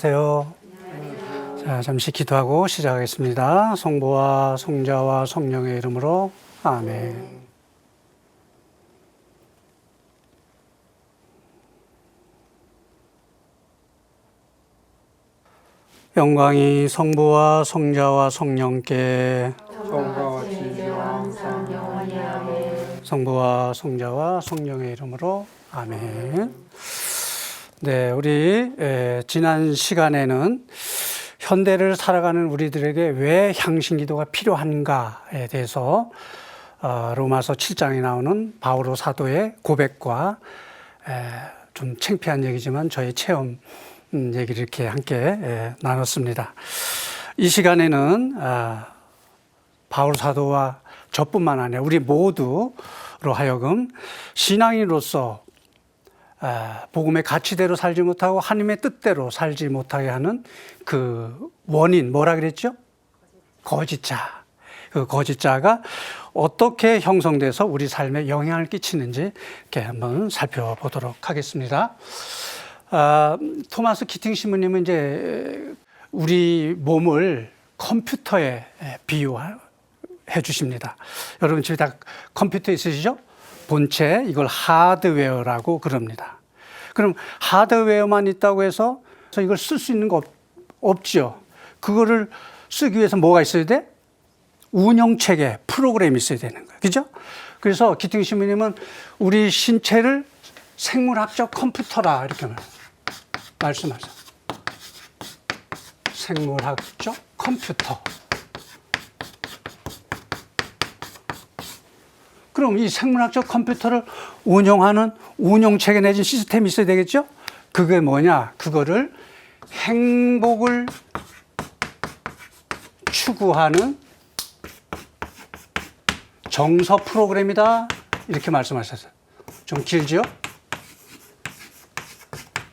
안녕하세요. 자, 잠시 기도하고 시작하겠습니다. 성부와 성자와 성령의 이름으로 아멘. 영광이 성부와 성자와 성령께 처음과 같이 항상 영원히 아멘. 성부와 성자와 성령의 이름으로 아멘. 네, 우리 지난 시간에는 현대를 살아가는 우리들에게 왜 향신기도가 필요한가에 대해서 로마서 7장에 나오는 바오로 사도의 고백과 좀 창피한 얘기지만 저의 체험 얘기를 이렇게 함께 나눴습니다. 이 시간에는 바울 사도와 저뿐만 아니라 우리 모두로 하여금 신앙인으로서 복음의 가치대로 살지 못하고 하나님의 뜻대로 살지 못하게 하는 그 원인, 뭐라 그랬죠? 거짓자. 그 거짓자가 어떻게 형성돼서 우리 삶에 영향을 끼치는지 이렇게 한번 살펴보도록 하겠습니다. 토마스 키팅 신부님은 이제 우리 몸을 컴퓨터에 비유해 주십니다. 여러분 집에 다 컴퓨터 있으시죠? 본체, 이걸 하드웨어라고 그럽니다. 그럼 하드웨어만 있다고 해서 이걸 쓸 수 있는 거 없죠. 그거를 쓰기 위해서 뭐가 있어야 돼? 운영체계, 프로그램이 있어야 되는 거예요. 그죠? 그래서 기팅 신부님은 우리 신체를 생물학적 컴퓨터라 이렇게 말씀하세요. 생물학적 컴퓨터. 그럼 이 생물학적 컴퓨터를 운영하는 운영체계 내진 시스템이 있어야 되겠죠? 그게 뭐냐? 그거를 행복을 추구하는 정서 프로그램이다. 이렇게 말씀하셨어요. 좀 길죠?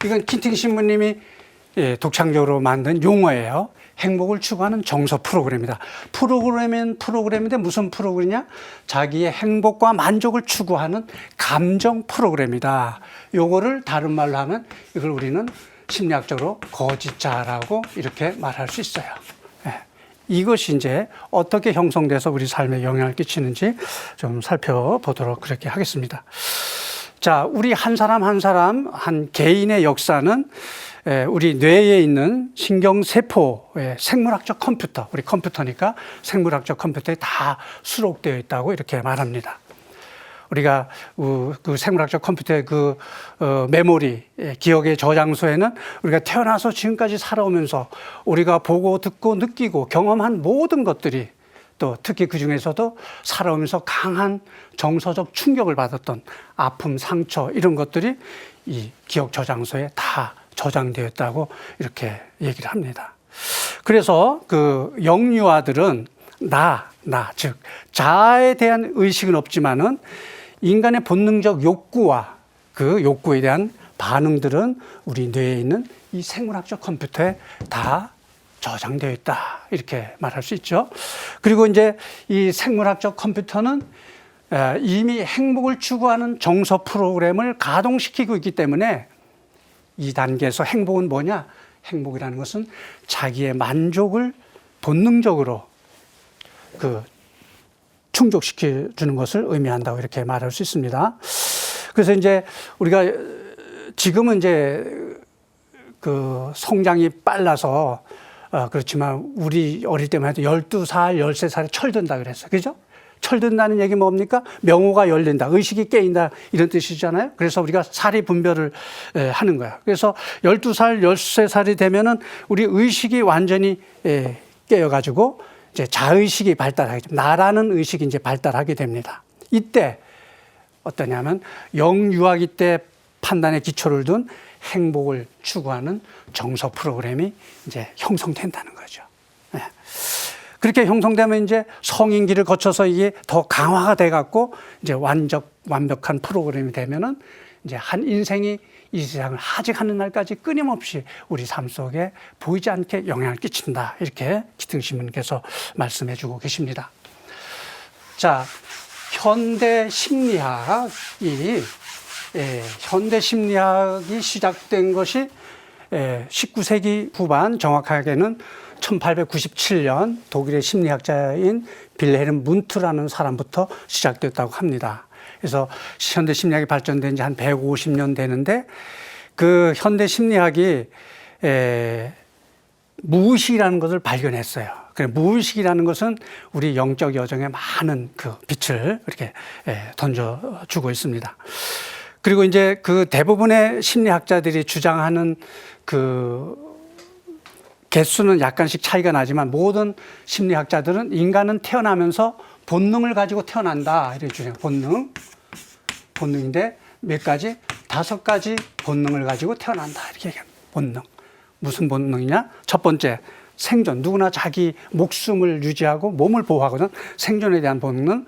이건 키팅 신부님이 독창적으로 만든 용어예요. 행복을 추구하는 정서 프로그램이다. 프로그램은 프로그램인데 무슨 프로그램이냐? 자기의 행복과 만족을 추구하는 감정 프로그램이다. 요거를 다른 말로 하면 이걸 우리는 심리학적으로 거짓자라고 이렇게 말할 수 있어요. 이것이 이제 어떻게 형성돼서 우리 삶에 영향을 끼치는지 좀 살펴보도록 그렇게 하겠습니다. 자, 우리 한 사람 한 사람, 한 개인의 역사는 우리 뇌에 있는 신경세포의 생물학적 컴퓨터, 우리 컴퓨터니까 생물학적 컴퓨터에 다 수록되어 있다고 이렇게 말합니다. 우리가 그 생물학적 컴퓨터의 그 메모리, 기억의 저장소에는 우리가 태어나서 지금까지 살아오면서 우리가 보고 듣고 느끼고 경험한 모든 것들이 또 특히 그 중에서도 살아오면서 강한 정서적 충격을 받았던 아픔, 상처 이런 것들이 이 기억 저장소에 다 저장되어 있다고 이렇게 얘기를 합니다. 그래서 그 영유아들은 즉 자아에 대한 의식은 없지만은 인간의 본능적 욕구와 그 욕구에 대한 반응들은 우리 뇌에 있는 이 생물학적 컴퓨터에 다 저장되어 있다. 이렇게 말할 수 있죠. 그리고 이제 이 생물학적 컴퓨터는 이미 행복을 추구하는 정서 프로그램을 가동시키고 있기 때문에 이 단계에서 행복은 뭐냐? 행복이라는 것은 자기의 만족을 본능적으로 충족시켜 주는 것을 의미한다고 이렇게 말할 수 있습니다. 그래서 이제 우리가 지금은 이제 그 성장이 빨라서 그렇지만 우리 어릴 때만 해도 12살, 13살에 철든다 그랬어요. 그죠? 철든다는 얘기 뭡니까? 명호가 열린다, 의식이 깨인다 이런 뜻이잖아요. 그래서 우리가 사리 분별을 하는 거야. 그래서 12살, 13살이 되면은 우리 의식이 완전히 깨어가지고 이제 자의식이 발달하게 됩니다. 나라는 의식이 이제 발달하게 됩니다. 이때 어떠냐면 영유아기 때 판단의 기초를 둔 행복을 추구하는 정서 프로그램이 이제 형성된다는 거죠. 그렇게 형성되면 이제 성인기를 거쳐서 이게 더 강화가 돼 갖고 이제 완벽한 프로그램이 되면은 이제 한 인생이 이 세상을 하직하는 날까지 끊임없이 우리 삶 속에 보이지 않게 영향을 끼친다. 이렇게 키팅 신부님께서 말씀해 주고 계십니다. 자, 현대 심리학이 시작된 것이 19세기 후반, 정확하게는 1897년 독일의 심리학자인 빌헬름 문트라는 사람부터 시작됐다고 합니다. 그래서 현대 심리학이 발전된 지 한 150년 되는데 그 현대 심리학이 무의식이라는 것을 발견했어요. 그래, 무의식이라는 것은 우리 영적 여정에 많은 그 빛을 이렇게 던져주고 있습니다. 그리고 이제 그 대부분의 심리학자들이 주장하는 그 개수는 약간씩 차이가 나지만 모든 심리학자들은 인간은 태어나면서 본능을 가지고 태어난다. 이렇게 주장해요. 본능인데 몇 가지? 5가지 본능을 가지고 태어난다. 이렇게 얘기합니다. 본능. 무슨 본능이냐? 첫 번째, 생존. 누구나 자기 목숨을 유지하고 몸을 보호하거든. 생존에 대한 본능.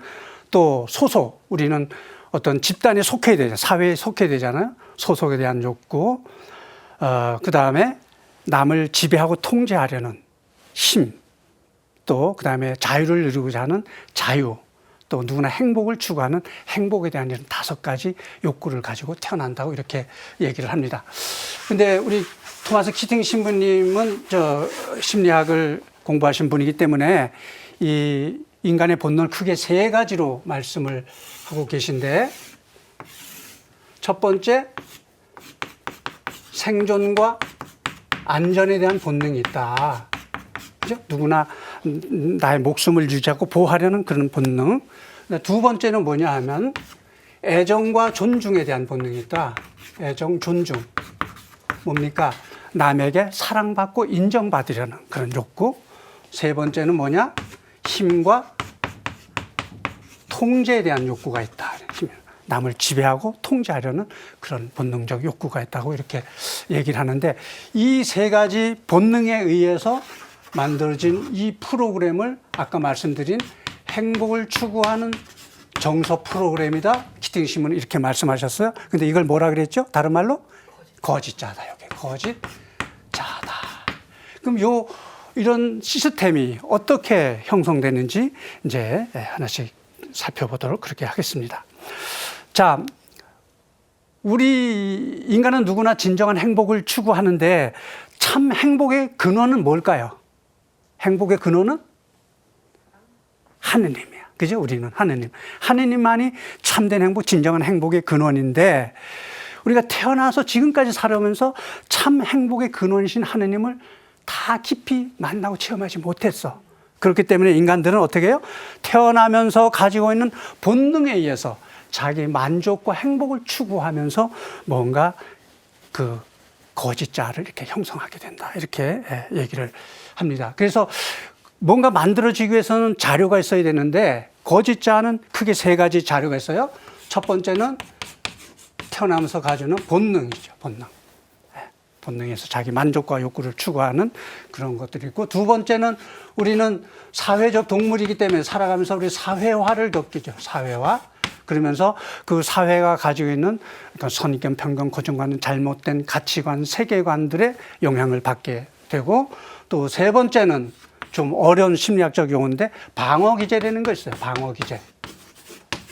또 소속. 우리는 어떤 집단에 속해야 되잖아요. 사회에 속해야 되잖아요. 소속에 대한 욕구. 그 다음에 남을 지배하고 통제하려는 힘. 또 그 다음에 자유를 누리고자 하는 자유. 또 누구나 행복을 추구하는 행복에 대한 이런 5가지 욕구를 가지고 태어난다고 이렇게 얘기를 합니다. 근데 우리 토마스 키팅 신부님은 심리학을 공부하신 분이기 때문에 이 인간의 본능을 크게 3가지로 말씀을 하고 계신데, 첫 번째, 생존과 안전에 대한 본능이 있다. 그죠? 누구나 나의 목숨을 유지하고 보호하려는 그런 본능. 두 번째는 뭐냐 하면 애정과 존중에 대한 본능이 있다. 애정, 존중. 뭡니까? 남에게 사랑받고 인정받으려는 그런 욕구. 세 번째는 뭐냐? 힘과 통제에 대한 욕구가 있다. 남을 지배하고 통제하려는 그런 본능적 욕구가 있다고 이렇게 얘기를 하는데, 이 3가지 본능에 의해서 만들어진 이 프로그램을 아까 말씀드린 행복을 추구하는 정서 프로그램이다. 키팅 신부는 이렇게 말씀하셨어요. 근데 이걸 뭐라 그랬죠? 다른 말로? 거짓자다. 여기 거짓자다. 그럼 이런 시스템이 어떻게 형성되는지 이제 하나씩 살펴보도록 그렇게 하겠습니다. 자, 우리 인간은 누구나 진정한 행복을 추구하는데 참 행복의 근원은 뭘까요? 행복의 근원은 하느님이야. 그죠? 우리는 하느님. 하느님만이 참된 행복, 진정한 행복의 근원인데, 우리가 태어나서 지금까지 살아오면서 참 행복의 근원이신 하느님을 다 깊이 만나고 체험하지 못했어. 그렇기 때문에 인간들은 어떻게 해요? 태어나면서 가지고 있는 본능에 의해서 자기 만족과 행복을 추구하면서 뭔가 그 거짓자를 이렇게 형성하게 된다. 이렇게 얘기를 합니다. 그래서 뭔가 만들어지기 위해서는 자료가 있어야 되는데, 거짓자는 크게 3가지 자료가 있어요. 첫 번째는 태어나면서 가지는 본능이죠. 본능. 본능에서 자기 만족과 욕구를 추구하는 그런 것들이 있고, 두 번째는 우리는 사회적 동물이기 때문에 살아가면서 우리 사회화를 겪이죠. 사회화. 그러면서 그 사회가 가지고 있는 어떤 선입견, 편견, 고정관, 잘못된 가치관, 세계관들의 영향을 받게 되고, 또 3번째는 좀 어려운 심리학적 용어인데 방어기제라는 거 있어요. 방어기제.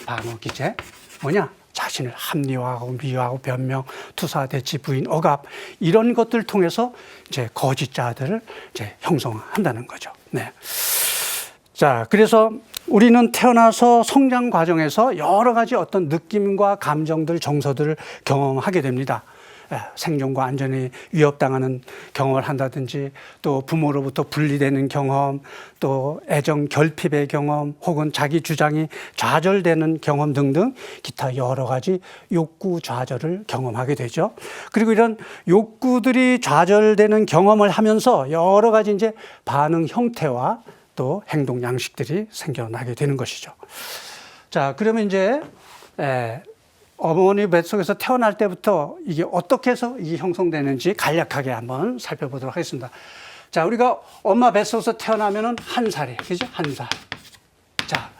방어기제. 뭐냐? 자신을 합리화하고 미화하고 변명, 투사, 대치, 부인, 억압, 이런 것들을 통해서 이제 거짓자들을 이제 형성한다는 거죠. 네. 자, 그래서 우리는 태어나서 성장 과정에서 여러 가지 어떤 느낌과 감정들, 정서들을 경험하게 됩니다. 생존과 안전에 위협당하는 경험을 한다든지, 또 부모로부터 분리되는 경험, 또 애정 결핍의 경험, 혹은 자기 주장이 좌절되는 경험 등등 기타 여러 가지 욕구 좌절을 경험하게 되죠. 그리고 이런 욕구들이 좌절되는 경험을 하면서 여러 가지 이제 반응 형태와 또 행동 양식들이 생겨나게 되는 것이죠. 자, 그러면 이제 어머니 뱃속에서 태어날 때부터 이게 어떻게 해서 이게 형성되는지 간략하게 한번 살펴보도록 하겠습니다. 자, 우리가 엄마 뱃속에서 태어나면은 1살이에요. 그죠? 1살. 자,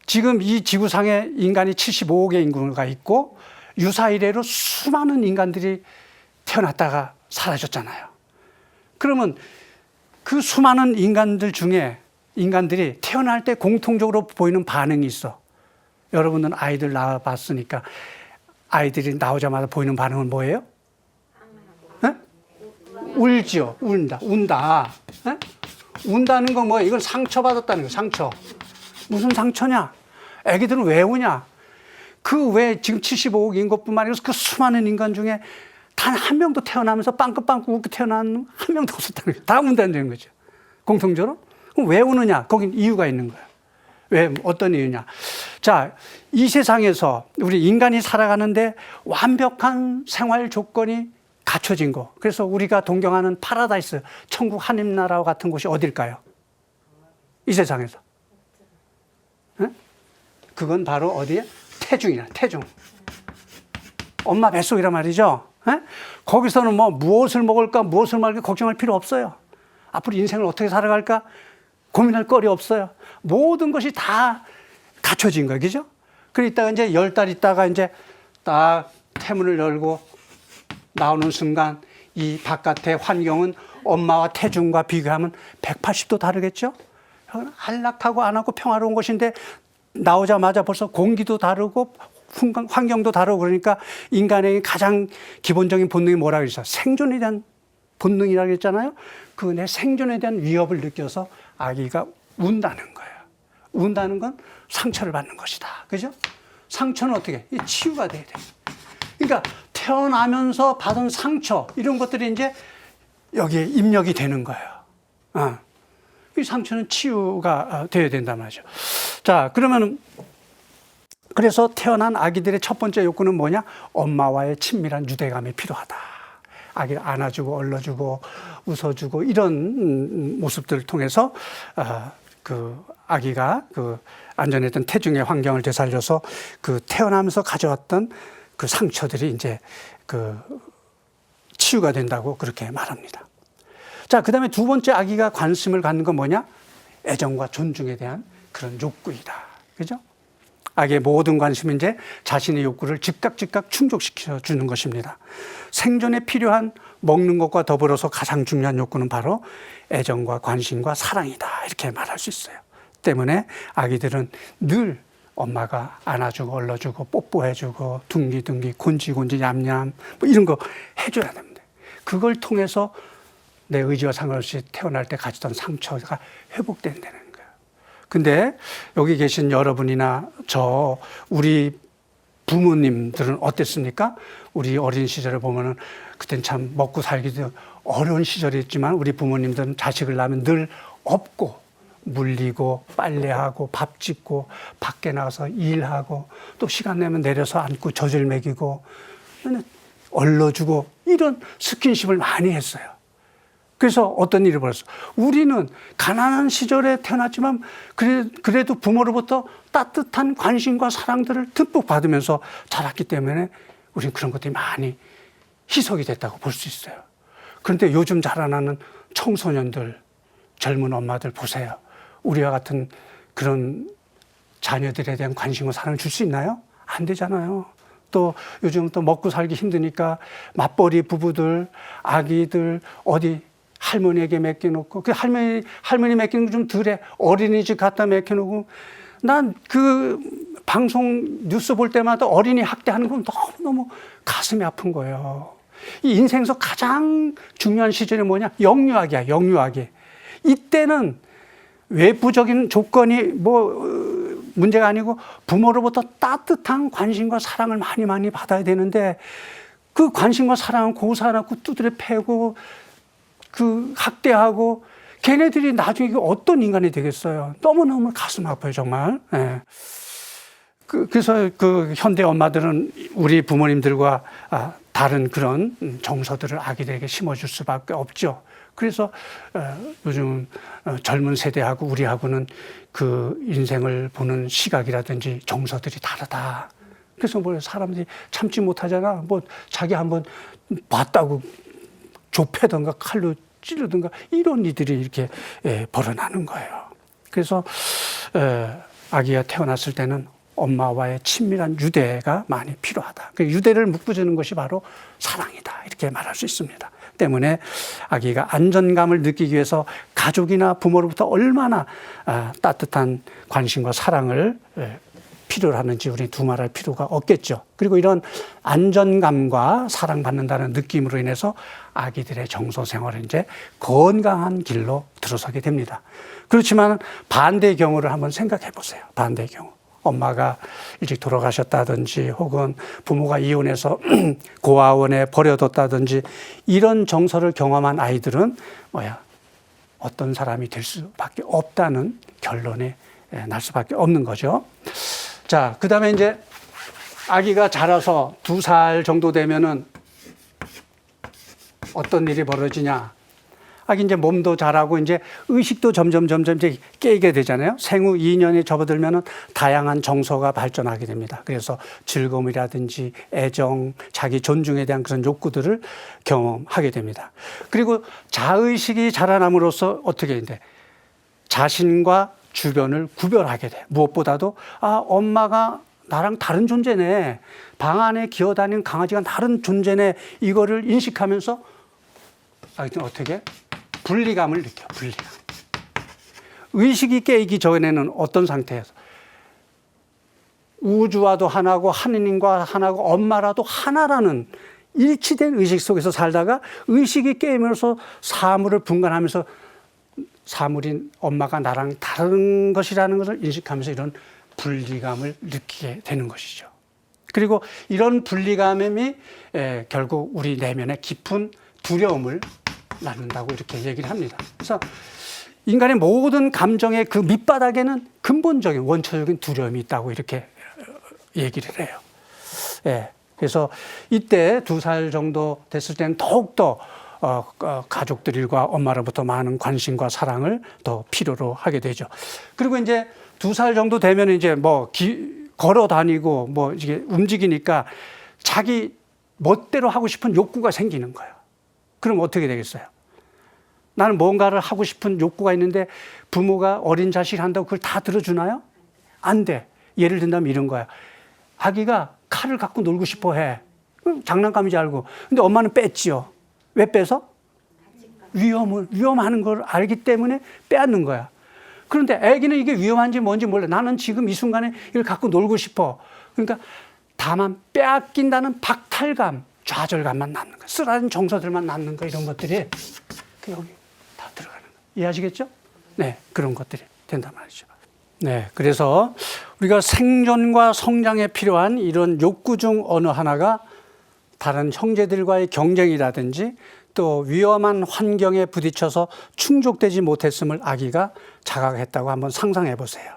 지금 이 지구상에 인간이 75억의 인구가 있고, 유사 이래로 수많은 인간들이 태어났다가 사라졌잖아요. 그러면 그 수많은 인간들 중에 인간들이 태어날 때 공통적으로 보이는 반응이 있어. 여러분은 아이들 낳아봤으니까 아이들이 나오자마자 보이는 반응은 뭐예요? 네? 울지요. 운다. 에? 운다는 건 뭐야? 이건 상처받았다는 거예요. 상처. 무슨 상처냐? 애기들은 왜 우냐? 그 왜 지금 75억 인구뿐만 아니라 그 수많은 인간 중에 단 한 명도 태어나면서 빵긋빵긋 웃고 태어난 한 명도 없었다는 거예요. 다 운다는 거죠. 공통적으로. 그럼 왜 우느냐? 거긴 이유가 있는 거예요. 왜, 어떤 이유냐? 자, 이 세상에서 우리 인간이 살아가는데 완벽한 생활 조건이 갖춰진 거. 그래서 우리가 동경하는 파라다이스, 천국 하늘나라와 같은 곳이 어딜까요? 이 세상에서. 네? 그건 바로 어디에? 태중이야, 태중. 엄마 뱃속이란 말이죠. 네? 거기서는 뭐 무엇을 먹을까, 무엇을 말까 걱정할 필요 없어요. 앞으로 인생을 어떻게 살아갈까 고민할 거리 없어요. 모든 것이 다 갖춰진 거예요. 그죠? 그러다가 이제 10달 있다가 이제 딱 태문을 열고 나오는 순간 이 바깥의 환경은 엄마와 태중과 비교하면 180도 다르겠죠? 안락하고 안 하고 평화로운 곳인데 나오자마자 벌써 공기도 다르고 환경도 다르고 그러니까 인간의 가장 기본적인 본능이 뭐라고 그랬어요? 생존에 대한 본능이라고 했잖아요. 그 내 생존에 대한 위협을 느껴서 아기가 운다는 거예요. 운다는 건 상처를 받는 것이다. 그죠? 상처는 어떻게? 치유가 돼야 돼. 그러니까 태어나면서 받은 상처 이런 것들이 이제 여기에 입력이 되는 거예요. 이 상처는 치유가 돼야 된단 말이죠. 자, 그러면은 그래서 태어난 아기들의 첫 번째 욕구는 뭐냐? 엄마와의 친밀한 유대감이 필요하다. 아기를 안아주고 얼러주고 웃어주고 이런 모습들을 통해서 그 아기가 그 안전했던 태중의 환경을 되살려서 그 태어나면서 가져왔던 그 상처들이 이제 그 치유가 된다고 그렇게 말합니다. 자, 그 다음에 두 번째 아기가 관심을 갖는 건 뭐냐? 애정과 존중에 대한 그런 욕구이다. 그죠? 아기의 모든 관심은 이제 자신의 욕구를 즉각 충족시켜 주는 것입니다. 생존에 필요한 먹는 것과 더불어서 가장 중요한 욕구는 바로 애정과 관심과 사랑이다. 이렇게 말할 수 있어요. 때문에 아기들은 늘 엄마가 안아주고 얼러주고 뽀뽀해주고 둥기둥기 곤지곤지 냠냠 뭐 이런 거 해줘야 됩니다. 그걸 통해서 내 의지와 상관없이 태어날 때 가졌던 상처가 회복된다는 거예요. 근데 여기 계신 여러분이나 우리 부모님들은 어땠습니까? 우리 어린 시절을 보면은 그땐 참 먹고 살기도 어려운 시절이었지만 우리 부모님들은 자식을 낳으면 늘 업고 물리고 빨래하고 밥 짓고 밖에 나가서 일하고 또 시간 내면 내려서 안고 젖을 먹이고 얼러주고 이런 스킨십을 많이 했어요. 그래서 어떤 일이 벌어졌어? 우리는 가난한 시절에 태어났지만 그래도 부모로부터 따뜻한 관심과 사랑들을 듬뿍 받으면서 자랐기 때문에 우리는 그런 것들이 많이 희석이 됐다고 볼 수 있어요. 그런데 요즘 자라나는 청소년들, 젊은 엄마들 보세요. 우리와 같은 그런 자녀들에 대한 관심과 사랑을 줄 수 있나요? 안 되잖아요. 또 요즘 또 먹고 살기 힘드니까 맞벌이 부부들, 아기들 어디 할머니에게 맡겨놓고 그 할머니 맡기는 거 좀 덜해. 어린이집 갖다 맡겨놓고 난 그 방송 뉴스 볼 때마다 어린이 학대하는 건 너무너무 가슴이 아픈 거예요. 이 인생에서 가장 중요한 시절이 뭐냐? 영유아기야, 영유아기. 이때는 외부적인 조건이 문제가 아니고 부모로부터 따뜻한 관심과 사랑을 많이 받아야 되는데 그 관심과 사랑을 고사하고 두드려 패고 그 학대하고 걔네들이 나중에 어떤 인간이 되겠어요. 너무너무 가슴 아파요, 정말. 예. 그래서 그 현대 엄마들은 우리 부모님들과 다른 그런 정서들을 아기들에게 심어줄 수밖에 없죠. 그래서 요즘 젊은 세대하고 우리하고는 그 인생을 보는 시각이라든지 정서들이 다르다. 그래서 사람들이 참지 못하잖아. 자기 한번 봤다고 좁혀든가 칼로 찌르든가 이런 일들이 이렇게 벌어나는 거예요. 그래서 아기가 태어났을 때는 엄마와의 친밀한 유대가 많이 필요하다. 그 유대를 묶어주는 것이 바로 사랑이다. 이렇게 말할 수 있습니다. 때문에 아기가 안전감을 느끼기 위해서 가족이나 부모로부터 얼마나 따뜻한 관심과 사랑을 필요로 하는지 우리 두말할 필요가 없겠죠. 그리고 이런 안전감과 사랑받는다는 느낌으로 인해서 아기들의 정서 생활은 이제 건강한 길로 들어서게 됩니다. 그렇지만 반대의 경우를 한번 생각해 보세요. 반대의 경우. 엄마가 일찍 돌아가셨다든지 혹은 부모가 이혼해서 고아원에 버려뒀다든지 이런 정서를 경험한 아이들은 어떤 사람이 될 수밖에 없다는 결론에 날 수밖에 없는 거죠. 자, 그 다음에 이제 아기가 자라서 2살 정도 되면은 어떤 일이 벌어지냐. 아기 이제 몸도 자라고 이제 의식도 점점 이제 깨게 되잖아요. 생후 2년에 접어들면은 다양한 정서가 발전하게 됩니다. 그래서 즐거움이라든지 애정, 자기 존중에 대한 그런 욕구들을 경험하게 됩니다. 그리고 자의식이 자라남으로써 어떻게 되는데 자신과 주변을 구별하게 돼. 무엇보다도 엄마가 나랑 다른 존재네. 방 안에 기어다니는 강아지가 다른 존재네. 이거를 인식하면서 어떻게? 분리감을 느껴. 분리감. 의식이 깨이기 전에는 어떤 상태에서 우주와도 하나고 하느님과 하나고 엄마라도 하나라는 일치된 의식 속에서 살다가 의식이 깨이면서 사물을 분간하면서 사물인 엄마가 나랑 다른 것이라는 것을 인식하면서 이런 분리감을 느끼게 되는 것이죠. 그리고 이런 분리감이 결국 우리 내면에 깊은 두려움을 낳는다고 이렇게 얘기를 합니다. 그래서 인간의 모든 감정의 그 밑바닥에는 근본적인 원초적인 두려움이 있다고 이렇게 얘기를 해요. 그래서 이때 2살 정도 됐을 때는 더욱더 가족들과 엄마로부터 많은 관심과 사랑을 더 필요로 하게 되죠. 그리고 이제 2살 정도 되면 이제 걸어 다니고 이게 움직이니까 자기 멋대로 하고 싶은 욕구가 생기는 거예요. 그럼 어떻게 되겠어요? 나는 뭔가를 하고 싶은 욕구가 있는데 부모가 어린 자식이 한다고 그걸 다 들어주나요? 안 돼. 예를 든다면 이런 거야. 아기가 칼을 갖고 놀고 싶어 해. 장난감인지 알고. 근데 엄마는 뺐지요. 왜 빼서? 위험하는 걸 알기 때문에 빼앗는 거야. 그런데 아기는 이게 위험한지 뭔지 몰라. 나는 지금 이 순간에 이걸 갖고 놀고 싶어. 그러니까 다만 빼앗긴다는 박탈감, 좌절감만 남는 거야. 쓰라린 정서들만 남는 거 이런 것들이 여기 다 들어가는 거예요. 이해하시겠죠? 네, 그런 것들이 된단 말이죠. 네, 그래서 우리가 생존과 성장에 필요한 이런 욕구 중 어느 하나가 다른 형제들과의 경쟁이라든지 또 위험한 환경에 부딪혀서 충족되지 못했음을 아기가 자각했다고 한번 상상해 보세요.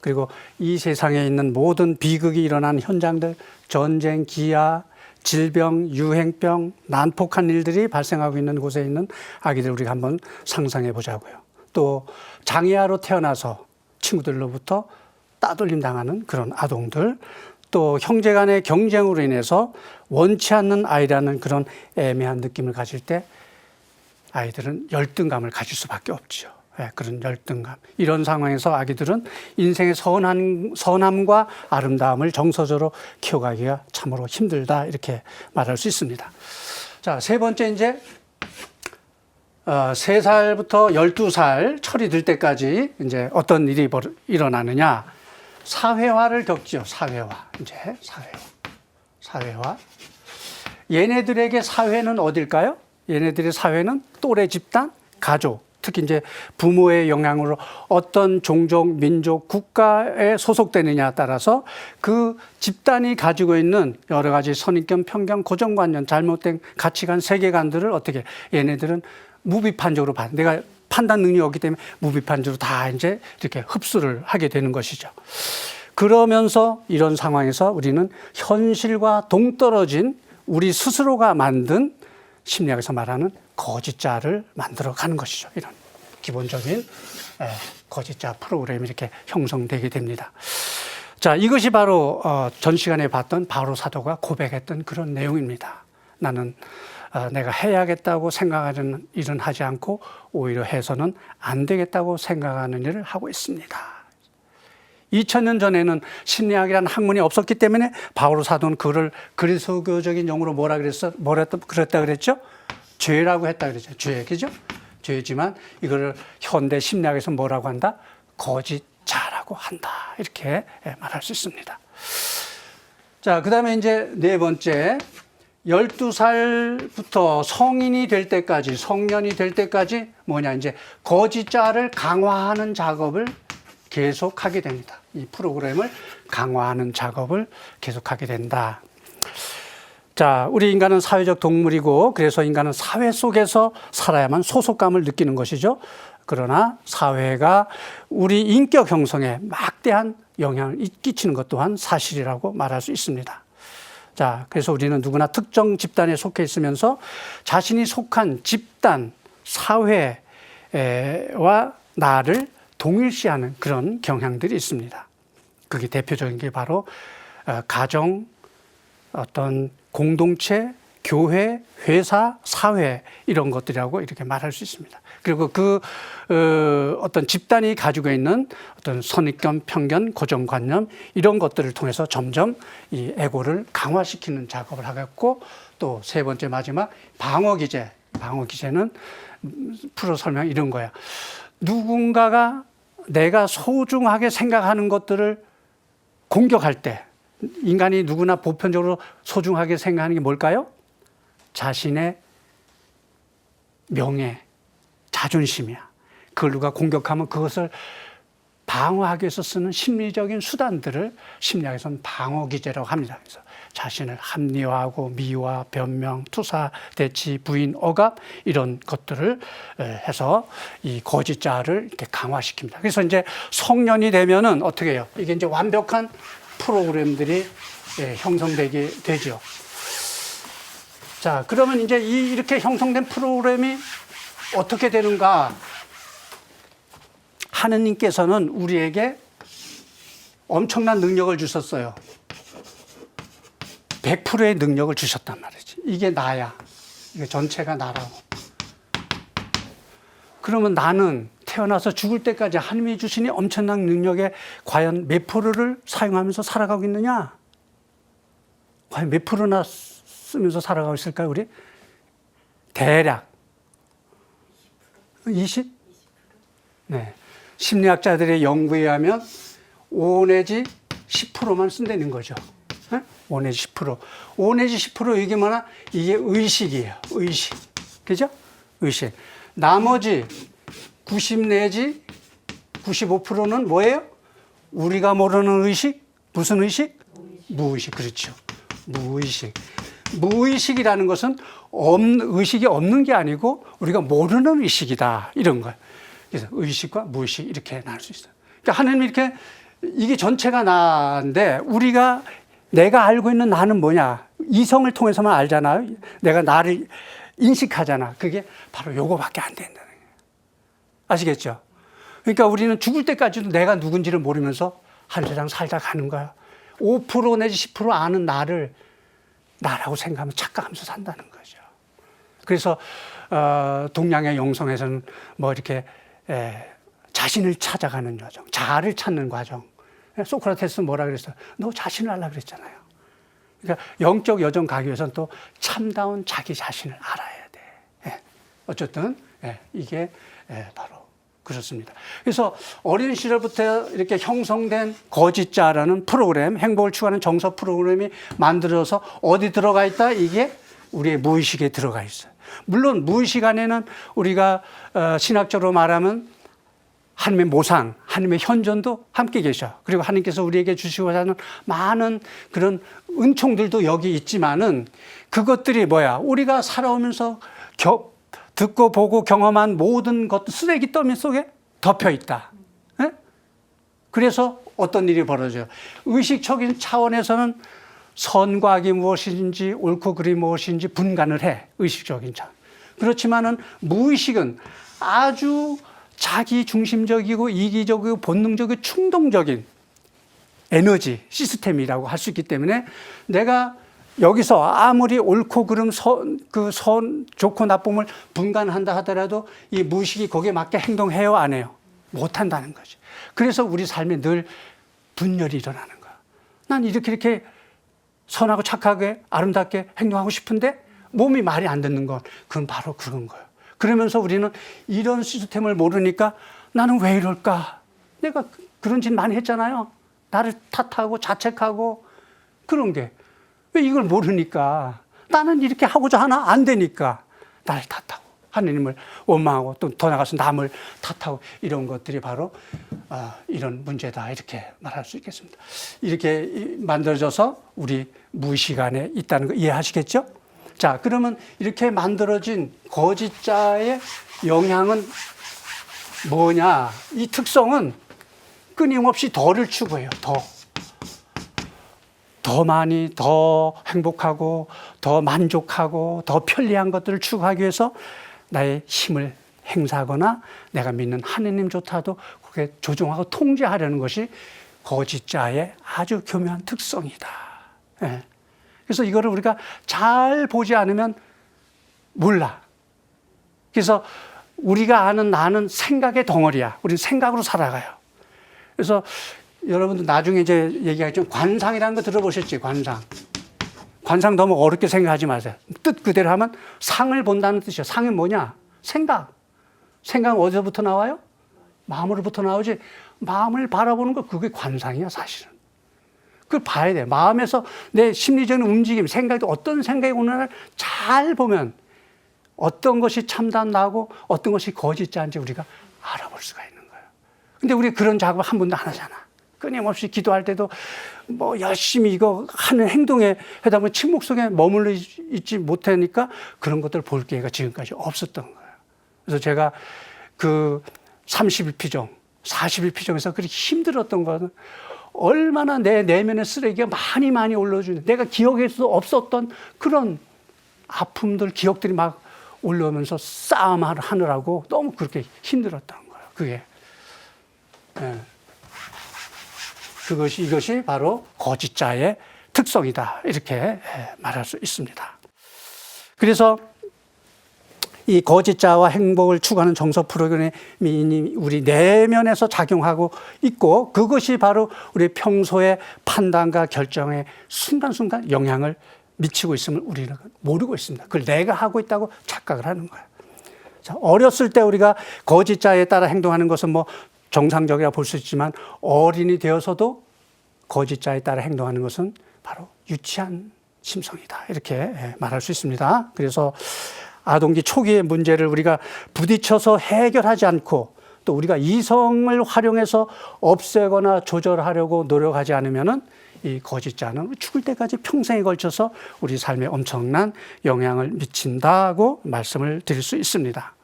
그리고 이 세상에 있는 모든 비극이 일어난 현장들, 전쟁, 기아, 질병, 유행병, 난폭한 일들이 발생하고 있는 곳에 있는 아기들 우리가 한번 상상해 보자고요. 또 장애아로 태어나서 친구들로부터 따돌림 당하는 그런 아동들, 또 형제 간의 경쟁으로 인해서 원치 않는 아이라는 그런 애매한 느낌을 가질 때 아이들은 열등감을 가질 수밖에 없죠. 그런 열등감. 이런 상황에서 아기들은 인생의 선함과 아름다움을 정서적으로 키워가기가 참으로 힘들다 이렇게 말할 수 있습니다. 자, 세 번째 이제 3살부터 12살 철이 들 때까지 이제 어떤 일이 일어나느냐. 사회화를 겪죠. 사회화. 이제 사회화. 얘네들에게 사회는 어딜까요? 얘네들의 사회는 또래 집단, 가족. 특히 이제 부모의 영향으로 어떤 종족, 민족, 국가에 소속되느냐에 따라서 그 집단이 가지고 있는 여러 가지 선입견, 편견, 고정관념, 잘못된 가치관, 세계관들을 어떻게 얘네들은 무비판적으로 내가 판단 능력이 없기 때문에 무비판적으로 다 이제 이렇게 흡수를 하게 되는 것이죠. 그러면서 이런 상황에서 우리는 현실과 동떨어진 우리 스스로가 만든 심리학에서 말하는 거짓자를 만들어 가는 것이죠. 이런 기본적인 거짓자 프로그램이 이렇게 형성되게 됩니다. 자, 이것이 바로 전 시간에 봤던 바로 사도가 고백했던 그런 내용입니다. 나는 내가 해야겠다고 생각하는 일은 하지 않고 오히려 해서는 안 되겠다고 생각하는 일을 하고 있습니다. 2000년 전에는 심리학이라는 학문이 없었기 때문에 바오로 사도는 그를 그리스도교적인 용어로 그랬다 그랬죠? 죄라고 했다 그랬죠. 죄, 그죠? 죄지만 이거를 현대 심리학에서 뭐라고 한다? 거짓자라고 하려고 한다. 이렇게 말할 수 있습니다. 자, 그 다음에 이제 네 번째, 12살부터 성인이 될 때까지, 성년이 될 때까지 뭐냐, 이제 거짓자를 강화하는 작업을 계속하게 됩니다. 이 프로그램을 강화하는 작업을 계속하게 된다. 자, 우리 인간은 사회적 동물이고, 그래서 인간은 사회 속에서 살아야만 소속감을 느끼는 것이죠. 그러나 사회가 우리 인격 형성에 막대한 영향을 끼치는 것 또한 사실이라고 말할 수 있습니다. 자, 그래서 우리는 누구나 특정 집단에 속해 있으면서 자신이 속한 집단, 사회와 나를 동일시하는 그런 경향들이 있습니다. 그게 대표적인 게 바로 가정, 어떤 공동체, 교회, 회사, 사회 이런 것들이라고 이렇게 말할 수 있습니다. 그리고 그 어떤 집단이 가지고 있는 어떤 선입견, 편견, 고정관념 이런 것들을 통해서 점점 이 에고를 강화시키는 작업을 하겠고, 또 세 번째 마지막 방어기제. 방어기제는 풀어 설명 이런 거야. 누군가가 내가 소중하게 생각하는 것들을 공격할 때, 인간이 누구나 보편적으로 소중하게 생각하는 게 뭘까요? 자신의 명예, 자존심이야. 그걸 누가 공격하면 그것을 방어하기 위해서 쓰는 심리적인 수단들을 심리학에서는 방어기제라고 합니다. 그래서 자신을 합리화하고 미화, 변명, 투사, 대치, 부인, 억압 이런 것들을 해서 이 거짓자를 이렇게 강화시킵니다. 그래서 이제 성년이 되면은 어떻게 해요? 이게 이제 완벽한 프로그램들이 형성되게 되죠. 자, 그러면 이제 이렇게 형성된 프로그램이 어떻게 되는가? 하느님께서는 우리에게 엄청난 능력을 주셨어요. 100%의 능력을 주셨단 말이지. 이게 나야. 이게 전체가 나라고. 그러면 나는 태어나서 죽을 때까지 하나님이 주신 이 엄청난 능력에 과연 몇 프로를 사용하면서 살아가고 있느냐? 과연 몇 프로나 쓰면서 살아가고 있을까요, 우리? 대략 20? 네. 심리학자들의 연구에 의하면 5 내지 10%만 쓴다는 거죠. 네? 5 내지 10%. 5 내지 10% 이게 뭐냐? 이게 의식이에요. 의식. 그죠? 의식. 나머지 90 내지 95%는 뭐예요? 우리가 모르는 의식? 무슨 의식? 무의식. 그렇죠. 무의식. 무의식이라는 것은 의식이 없는 게 아니고 우리가 모르는 의식이다. 이런 거예요. 그래서 의식과 무의식 이렇게 나눌 수 있어요. 그러니까 하나님이 이렇게 이게 전체가 나인데 내가 알고 있는 나는 뭐냐? 이성을 통해서만 알잖아요. 내가 나를 인식하잖아. 그게 바로 요거밖에 안 된다는 거예요. 아시겠죠? 그러니까 우리는 죽을 때까지도 내가 누군지를 모르면서 한 세상 살다 가는 거야. 5% 내지 10% 아는 나라고 생각하면 착각하면서 산다는 거죠. 그래서 동양의 영성에서는 뭐 이렇게 자신을 찾아가는 과정, 자아를 찾는 과정. 소크라테스는 뭐라 그랬어요? 너 자신을 알라 그랬잖아요. 그러니까 영적 여정 가기 위해서는 또 참다운 자기 자신을 알아야 돼. 어쨌든 이게 바로 그렇습니다. 그래서 어린 시절부터 이렇게 형성된 거짓자라는 프로그램, 행복을 추구하는 정서 프로그램이 만들어서 어디 들어가 있다? 이게 우리의 무의식에 들어가 있어요. 물론 무의식 안에는 우리가 신학적으로 말하면 하나님의 모상, 하나님의 현존도 함께 계셔. 그리고 하나님께서 우리에게 주시고자 하는 많은 그런 은총들도 여기 있지만은 그것들이 뭐야? 우리가 살아오면서 듣고 보고 경험한 모든 것도 쓰레기 더미 속에 덮여 있다. 네? 그래서 어떤 일이 벌어져요? 의식적인 차원에서는 선과 악이 무엇인지 옳고 그름이 무엇인지 분간을 해. 의식적인 차원. 그렇지만은 무의식은 아주 자기 중심적이고 이기적이고 본능적이고 충동적인 에너지 시스템이라고 할 수 있기 때문에 내가 여기서 아무리 옳고 그름 선 좋고 나쁨을 분간한다 하더라도 이 무의식이 거기에 맞게 행동해요, 안 해요? 못한다는 거죠. 그래서 우리 삶에 늘 분열이 일어나는 거야. 난 이렇게 선하고 착하게 아름답게 행동하고 싶은데 몸이 말이 안 듣는 건 그건 바로 그런 거예요. 그러면서 우리는 이런 시스템을 모르니까 나는 왜 이럴까? 내가 그런 짓 많이 했잖아요. 나를 탓하고 자책하고 그런 게. 왜 이걸 모르니까. 나는 이렇게 하고자 하나 안 되니까 나를 탓하고 하느님을 원망하고 또 더 나가서 남을 탓하고 이런 것들이 바로 이런 문제다 이렇게 말할 수 있겠습니다. 이렇게 만들어져서 우리 무의식 안에 있다는 거 이해하시겠죠? 자, 그러면 이렇게 만들어진 거짓자의 영향은 뭐냐? 이 특성은 끊임없이 더를 추구해요. 더 많이, 더 행복하고, 더 만족하고, 더 편리한 것들을 추구하기 위해서 나의 힘을 행사하거나 내가 믿는 하느님조차도 그게 조종하고 통제하려는 것이 거짓자의 아주 교묘한 특성이다. 예. 그래서 이거를 우리가 잘 보지 않으면 몰라. 그래서 우리가 아는 나는 생각의 덩어리야. 우리는 생각으로 살아가요. 그래서 여러분들 나중에 이제 얘기하겠지만 관상이라는 거 들어보셨지? 관상. 관상 너무 어렵게 생각하지 마세요. 뜻 그대로 하면 상을 본다는 뜻이에요. 상이 뭐냐? 생각. 생각은 어디서부터 나와요? 마음으로부터 나오지. 마음을 바라보는 거 그게 관상이야 사실은. 그걸 봐야 돼. 마음에서 내 심리적인 움직임, 생각이 어떤 생각이 오느냐를 잘 보면 어떤 것이 참담 나고 어떤 것이 거짓자인지 우리가 알아볼 수가 있는 거예요. 근데 우리 그런 작업을 한 번도 안 하잖아. 끊임없이 기도할 때도 뭐 열심히 이거 하는 행동에 하다 보면 침묵 속에 머물러 있지 못하니까 그런 것들을 볼 기회가 지금까지 없었던 거예요. 그래서 제가 그 30일 피정, 40일 피정에서 그렇게 힘들었던 거는 얼마나 내 내면의 쓰레기가 많이 올라오는 내가 기억할 수 없었던 그런 아픔들, 기억들이 막 올라오면서 싸움하느라고 너무 그렇게 힘들었던 거예요. 그게. 네. 이것이 바로 거짓자의 특성이다. 이렇게 말할 수 있습니다. 그래서 이 거짓자와 행복을 추구하는 정서 프로그램이 우리 내면에서 작용하고 있고 그것이 바로 우리 평소의 판단과 결정에 순간순간 영향을 미치고 있음을 우리는 모르고 있습니다. 그걸 내가 하고 있다고 착각을 하는 거예요. 자, 어렸을 때 우리가 거짓자에 따라 행동하는 것은 뭐 정상적이라 볼 수 있지만 어린이 되어서도 거짓자에 따라 행동하는 것은 바로 유치한 심성이다. 이렇게 말할 수 있습니다. 그래서 아동기 초기의 문제를 우리가 부딪혀서 해결하지 않고 또 우리가 이성을 활용해서 없애거나 조절하려고 노력하지 않으면은 이 거짓자는 죽을 때까지 평생에 걸쳐서 우리 삶에 엄청난 영향을 미친다고 말씀을 드릴 수 있습니다.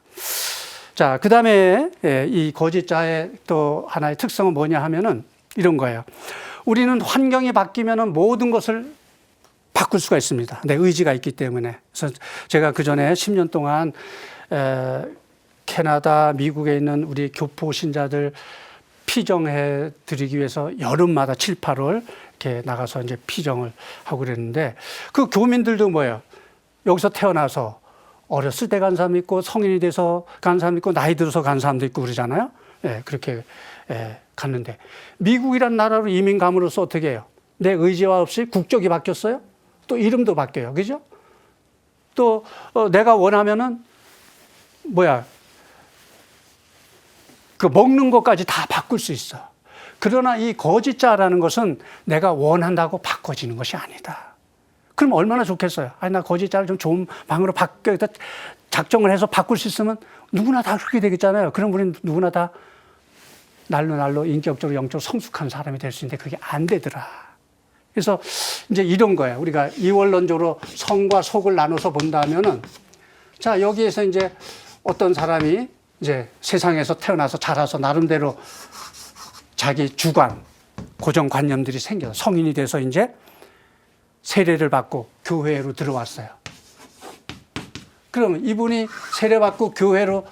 자, 그 다음에 이 거짓자의 또 하나의 특성은 뭐냐 하면은 이런 거예요. 우리는 환경이 바뀌면은 모든 것을 바꿀 수가 있습니다. 내 의지가 있기 때문에. 그래서 제가 그 전에 10년 동안 캐나다, 미국에 있는 우리 교포 신자들 피정해 드리기 위해서 여름마다 7, 8월 이렇게 나가서 이제 피정을 하고 그랬는데 그 교민들도 뭐예요? 여기서 태어나서 어렸을 때 간 사람 있고 성인이 돼서 간 사람 있고 나이 들어서 간 사람도 있고 그러잖아요. 예, 그렇게 갔는데 미국이란 나라로 이민 감으로써 어떻게 해요? 내 의지와 없이 국적이 바뀌었어요? 또 이름도 바뀌어요. 그죠? 또 내가 원하면은 그 먹는 것까지 다 바꿀 수 있어. 그러나 이 거짓자라는 것은 내가 원한다고 바꿔지는 것이 아니다. 그럼 얼마나 좋겠어요. 아니, 나 거짓자를 좀 좋은 방으로 바뀌어서 작정을 해서 바꿀 수 있으면 누구나 다 그렇게 되겠잖아요. 그럼 우리는 누구나 다 날로 인격적으로 영적으로 성숙한 사람이 될 수 있는데 그게 안 되더라. 그래서 이제 이런 거예요. 우리가 이원론적으로 성과 속을 나눠서 본다면은 자, 여기에서 이제 어떤 사람이 이제 세상에서 태어나서 자라서 나름대로 자기 주관, 고정관념들이 생겨서 성인이 돼서 이제 세례를 받고 교회로 들어왔어요. 그러면 이분이 세례받고 교회로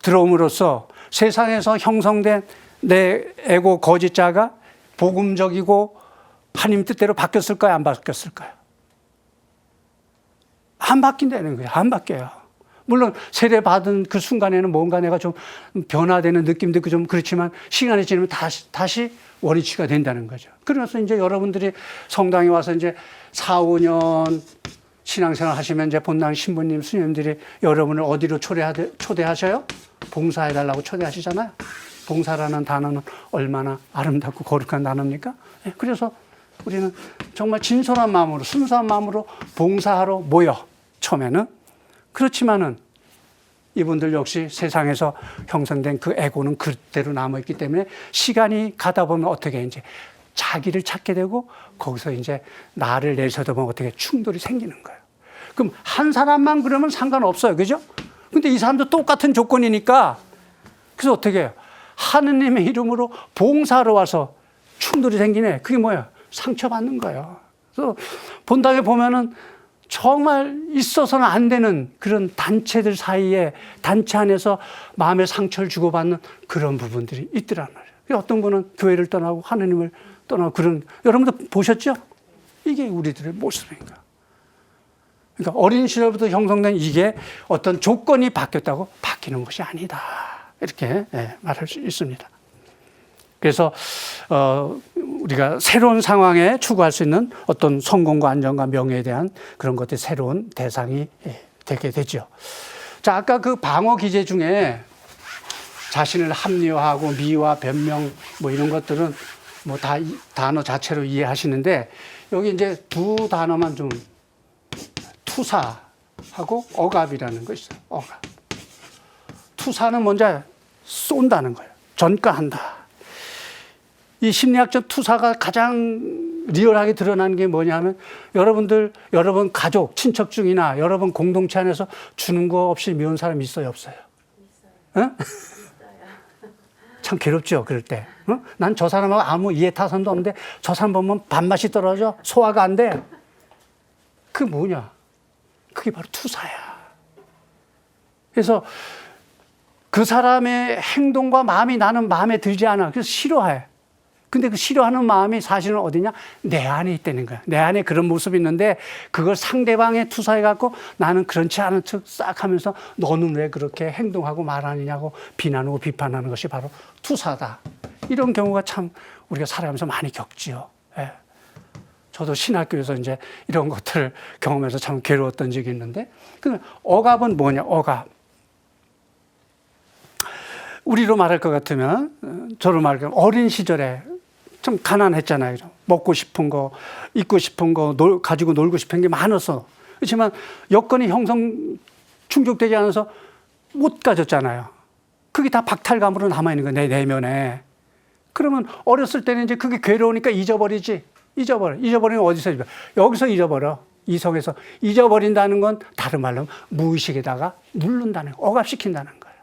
들어옴으로써 세상에서 형성된 내 에고 거짓자가 복음적이고 하나님 뜻대로 바뀌었을까요? 안 바뀌었을까요? 안 바뀐다는 거예요. 안 바뀌어요. 물론 세례받은 그 순간에는 뭔가 내가 좀 변화되는 느낌도 있고 좀 그렇지만 시간이 지나면 다시 원위치가 된다는 거죠. 그래서 이제 여러분들이 성당에 와서 이제 4, 5년 신앙생활 하시면 이제 본당 신부님, 스님들이 여러분을 어디로 초대하셔요? 봉사해달라고 초대하시잖아요. 봉사라는 단어는 얼마나 아름답고 거룩한 단어입니까? 예, 그래서 우리는 정말 진솔한 마음으로, 순수한 마음으로 봉사하러 모여, 처음에는. 그렇지만은 이분들 역시 세상에서 형성된 그 에고는 그대로 남아있기 때문에 시간이 가다 보면 어떻게 이제 자기를 찾게 되고 거기서 이제 나를 내세워보면 어떻게 충돌이 생기는 거예요. 그럼 한 사람만 그러면 상관없어요. 그죠? 근데 이 사람도 똑같은 조건이니까 그래서 어떻게 해요? 하느님의 이름으로 봉사하러 와서 충돌이 생기네. 그게 뭐예요? 상처받는 거예요. 그래서 본당에 보면은 정말 있어서는 안 되는 그런 단체들 사이에 단체 안에서 마음의 상처를 주고받는 그런 부분들이 있더란 말이에요. 어떤 분은 교회를 떠나고 하느님을 떠나고 그런, 여러분도 보셨죠? 이게 우리들의 모습인가. 그러니까 어린 시절부터 형성된 이게 어떤 조건이 바뀌었다고 바뀌는 것이 아니다. 이렇게 말할 수 있습니다. 그래서 우리가 새로운 상황에 추구할 수 있는 어떤 성공과 안정과 명예에 대한 그런 것들이 새로운 대상이 되게 되죠. 자, 아까 그 방어 기제 중에 자신을 합리화하고 미화, 변명 뭐 이런 것들은 뭐 다 단어 자체로 이해하시는데 여기 이제 두 단어만 좀 투사하고 억압이라는 거 있어요. 억압. 투사는 먼저 쏜다는 거예요. 전가한다. 이 심리학적 투사가 가장 리얼하게 드러나는 게 뭐냐면 여러분 가족, 친척 중이나 여러분 공동체 안에서 주는 거 없이 미운 사람 있어요, 없어요? 있어요. 어? 참 괴롭죠, 그럴 때. 어? 난 저 사람하고 아무 이해타산도 없는데 저 사람 보면 밥맛이 떨어져, 소화가 안 돼. 그게 뭐냐? 그게 바로 투사야. 그래서 그 사람의 행동과 마음이 나는 마음에 들지 않아. 그래서 싫어해. 근데 그 싫어하는 마음이 사실은 어디냐? 내 안에 있다는 거야. 내 안에 그런 모습이 있는데 그걸 상대방에 투사해갖고 나는 그렇지 않은 척 싹 하면서 너는 왜 그렇게 행동하고 말하느냐고 비난하고 비판하는 것이 바로 투사다. 이런 경우가 참 우리가 살아가면서 많이 겪지요. 예. 저도 신학교에서 이제 이런 것들을 경험해서 참 괴로웠던 적이 있는데, 그 억압은 뭐냐? 억압. 우리로 말할 것 같으면, 저로 말하면 어린 시절에 좀 가난했잖아요. 먹고 싶은 거, 입고 싶은 거, 가지고 놀고 싶은 게 많았어. 그렇지만 여건이 충족되지 않아서 못 가졌잖아요. 그게 다 박탈감으로 남아있는 거예요, 내 내면에. 그러면 어렸을 때는 이제 그게 괴로우니까 잊어버리지. 잊어버리면 어디서 잊어버려? 여기서 잊어버려. 이성에서. 잊어버린다는 건 다른 말로 무의식에다가 누른다는 거예요. 억압시킨다는 거예요.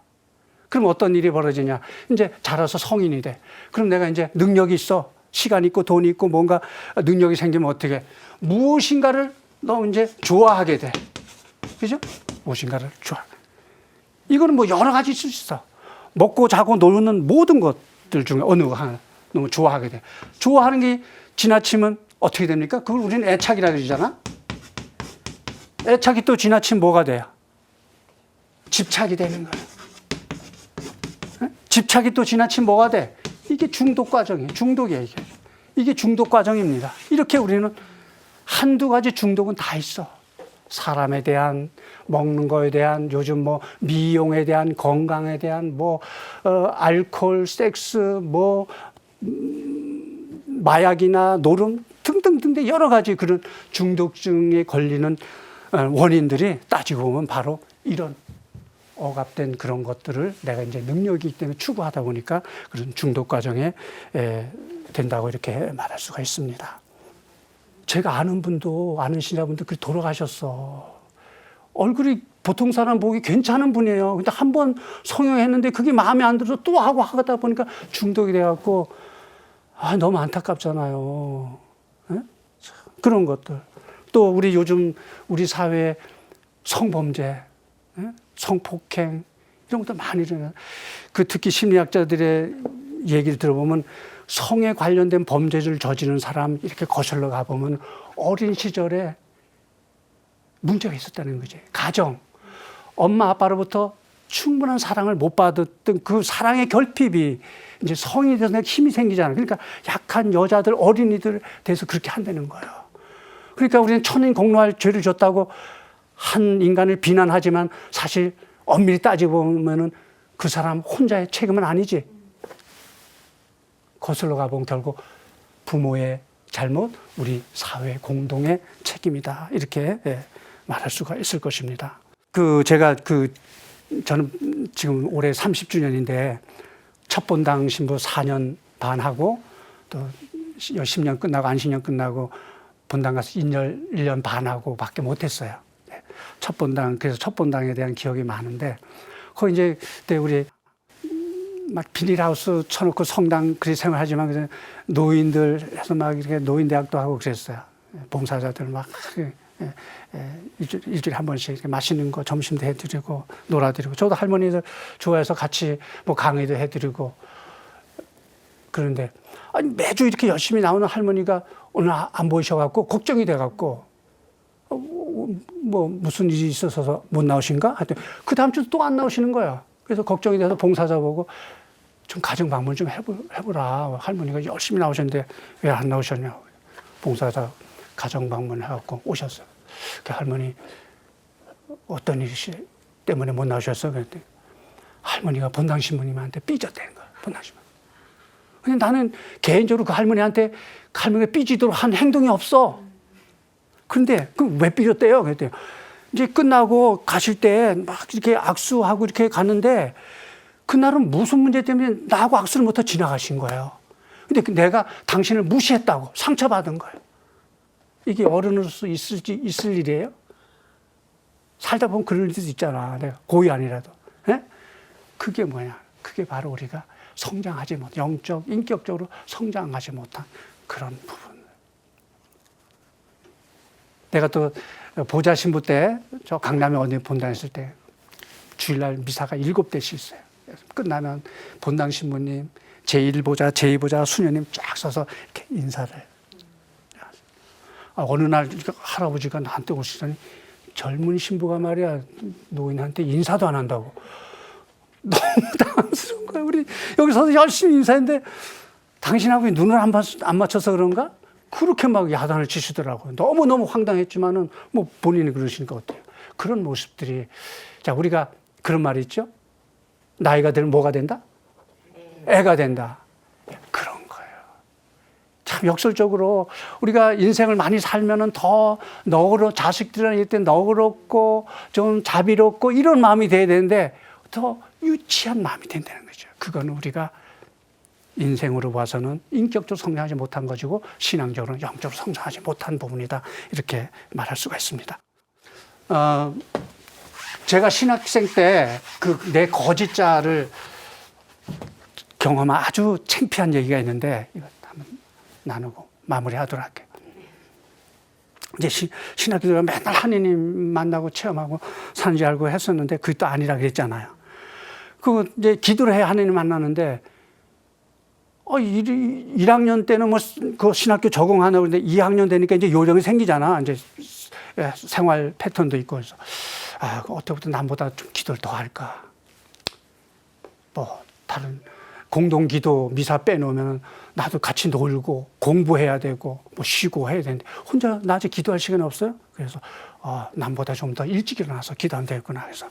그럼 어떤 일이 벌어지냐? 이제 자라서 성인이 돼. 그럼 내가 이제 능력이 있어. 시간 있고 돈 있고 뭔가 능력이 생기면 어떻게? 무엇인가를 너 이제 좋아하게 돼. 그죠? 무엇인가를 좋아. 이거는 뭐 여러 가지 있을 수 있어. 먹고 자고 노는 모든 것들 중에 어느 하나 너무 좋아하게 돼. 좋아하는 게 지나치면 어떻게 됩니까? 그걸 우리는 애착이라고 그러잖아. 애착이 또 지나치면 뭐가 돼요? 집착이 되는 거예요. 집착이 또 지나치면 뭐가 돼? 이게 중독 과정이에요. 중독이에요, 이게. 이게 중독 과정입니다. 이렇게 우리는 한두 가지 중독은 다 있어. 사람에 대한, 먹는 거에 대한, 요즘 뭐 미용에 대한, 건강에 대한, 뭐 알코올, 섹스, 뭐 마약이나 노름 등등등 여러 가지 그런 중독증에 걸리는 원인들이 따지고 보면 바로 이런 억압된 그런 것들을 내가 이제 능력이 있기 때문에 추구하다 보니까 그런 중독 과정에 된다고 이렇게 말할 수가 있습니다. 제가 아는 신자분도 그렇게 돌아가셨어. 얼굴이 보통 사람 보기 괜찮은 분이에요. 근데 한 번 성형했는데 그게 마음에 안 들어서 또 하고 하다 보니까 중독이 돼갖고 너무 안타깝잖아요. 네? 그런 것들. 또 우리 요즘 우리 사회에 성범죄, 네? 성폭행 이런 것도 많이 일어나요. 그 특히 심리학자들의 얘기를 들어보면 성에 관련된 범죄를 저지른 사람 이렇게 거슬러 가보면 어린 시절에 문제가 있었다는 거지. 가정, 엄마 아빠로부터 충분한 사랑을 못 받았던 그 사랑의 결핍이 이제 성인이 돼서 힘이 생기잖아요. 그러니까 약한 여자들, 어린이들 대해서 그렇게 한다는 거예요. 그러니까 우리는 천인 공로할 죄를 졌다고 한 인간을 비난하지만 사실 엄밀히 따지고 보면은 그 사람 혼자의 책임은 아니지. 거슬러 가보면 결국 부모의 잘못, 우리 사회 공동의 책임이다. 이렇게 말할 수가 있을 것입니다. 저는 지금 올해 30주년인데 첫 본당 신부 4년 반 하고 또 10년 끝나고 안식년 끝나고 본당 가서 1년 반 하고 밖에 못했어요. 첫 본당, 그래서 첫 본당에 대한 기억이 많은데 거기 이제 그때 우리 막 비닐하우스 쳐놓고 성당 그리 생활하지만 그래서 노인들 해서 막 이렇게 노인대학도 하고 그랬어요. 봉사자들 막 일주일에 한 번씩 이렇게 맛있는 거 점심도 해드리고 놀아드리고 저도 할머니들 좋아해서 같이 뭐 강의도 해드리고 그런데 아니 매주 이렇게 열심히 나오는 할머니가 오늘 안 보이셔갖고 걱정이 돼갖고 뭐 무슨 일이 있어서 못 나오신가? 하여튼 그 다음 주도 또 안 나오시는 거야. 그래서 걱정이 돼서 봉사자 보고 좀 가정 방문 좀 해보라. 할머니가 열심히 나오셨는데 왜 안 나오셨냐고. 봉사자 가정 방문 해갖고 오셨어요. 그 할머니 어떤 일 때문에 못 나오셨어? 그랬더니 할머니가 본당 신부님한테 삐졌다는 거야. 본당 신부. 근데 나는 개인적으로 그 할머니한테 할머니가 삐지도록 한 행동이 없어. 그런데 왜 삐졌대요? 그랬더니 이제 끝나고 가실 때 막 이렇게 악수하고 이렇게 갔는데 그날은 무슨 문제 때문에 나하고 악수를 못하고 지나가신 거예요. 근데 내가 당신을 무시했다고 상처받은 거예요. 이게 어른으로서 있을 일이에요? 살다 보면 그럴 일도 있잖아. 내가 고의 아니라도. 예? 그게 뭐냐? 그게 바로 우리가 성장하지 못, 영적, 인격적으로 성장하지 못한 그런 부분. 내가 또 보좌 신부 때 저 강남에 어디 본당했을 때 주일날 미사가 7대씩 있어요. 끝나면 본당 신부님, 제1보좌, 제2보좌, 수녀님 쫙 서서 이렇게 인사를. 어느 날 할아버지가 나한테 오시더니 젊은 신부가 말이야 노인한테 인사도 안 한다고. 너무 당황스러운 거야. 우리 여기서 열심히 인사했는데 당신하고 눈을 안 맞춰서 그런가? 그렇게 막 야단을 치시더라고요. 너무너무 황당했지만은 뭐 본인이 그러시니까 어때요? 그런 모습들이. 자, 우리가 그런 말이 있죠? 나이가 들면 뭐가 된다? 애가 된다. 그런 거예요. 참 역설적으로 우리가 인생을 많이 살면은 더 자식들이랑 이럴 때 너그럽고 좀 자비롭고 이런 마음이 돼야 되는데 더 유치한 마음이 된다는 거죠. 그거는 우리가 인생으로 봐서는 인격적으로 성장하지 못한 것이고 신앙적으로는 영적으로 성장하지 못한 부분이다. 이렇게 말할 수가 있습니다. 제가 신학생 때 내 거짓자를 경험한 아주 창피한 얘기가 있는데 이거 한번 나누고 마무리하도록 할게요. 이제 신학교들 맨날 하느님 만나고 체험하고 사는 줄 알고 했었는데 그게 또 아니라 그랬잖아요. 이제 기도를 해야 하느님 만나는데 1학년 때는 그 신학교 적응하나 그런데 2학년 되니까 이제 요령이 생기잖아. 이제 생활 패턴도 있고 그래서 어때부터 남보다 좀 기도를 더 할까. 뭐 다른 공동 기도 미사 빼놓으면 나도 같이 놀고 공부해야 되고 뭐 쉬고 해야 되는데 혼자 낮에 기도할 시간이 없어요. 그래서 남보다 좀 더 일찍 일어나서 기도하면 되겠구나. 그래서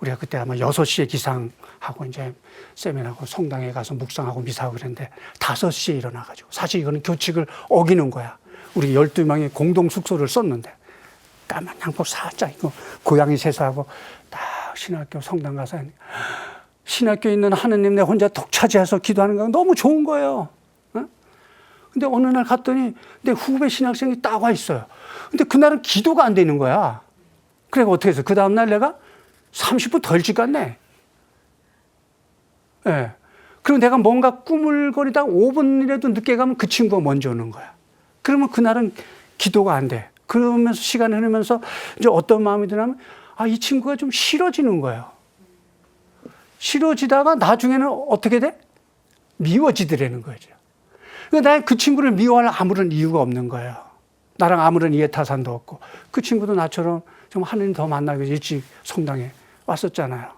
우리가 그때 아마 6시에 기상하고 이제 세미나하고 성당에 가서 묵상하고 미사하고 그랬는데 5시에 일어나가지고 사실 이거는 규칙을 어기는 거야. 우리 12명이 공동 숙소를 썼는데 까만 양복 살짝 입고 고양이 세수하고 딱 신학교 성당 가서 신학교에 있는 하느님 내 혼자 독차지해서 기도하는 거 너무 좋은 거예요. 근데 어느 날 갔더니 내 후배 신학생이 딱 와 있어요. 근데 그날은 기도가 안 되는 거야. 그래서 어떻게 해서 그 다음날 내가 30분 더 일찍 갔네. 예. 그리고 내가 뭔가 꾸물거리다가 5분이라도 늦게 가면 그 친구가 먼저 오는 거야. 그러면 그날은 기도가 안 돼. 그러면서 시간이 흐르면서 이제 어떤 마음이 드냐면 이 친구가 좀 싫어지는 거예요. 싫어지다가 나중에는 어떻게 돼? 미워지더라는 거죠. 그러니까 난 그 친구를 미워할 아무런 이유가 없는 거예요. 나랑 아무런 이해타산도 없고. 그 친구도 나처럼 좀 하느님 더 만나기 위해서 일찍 성당에 왔었잖아요.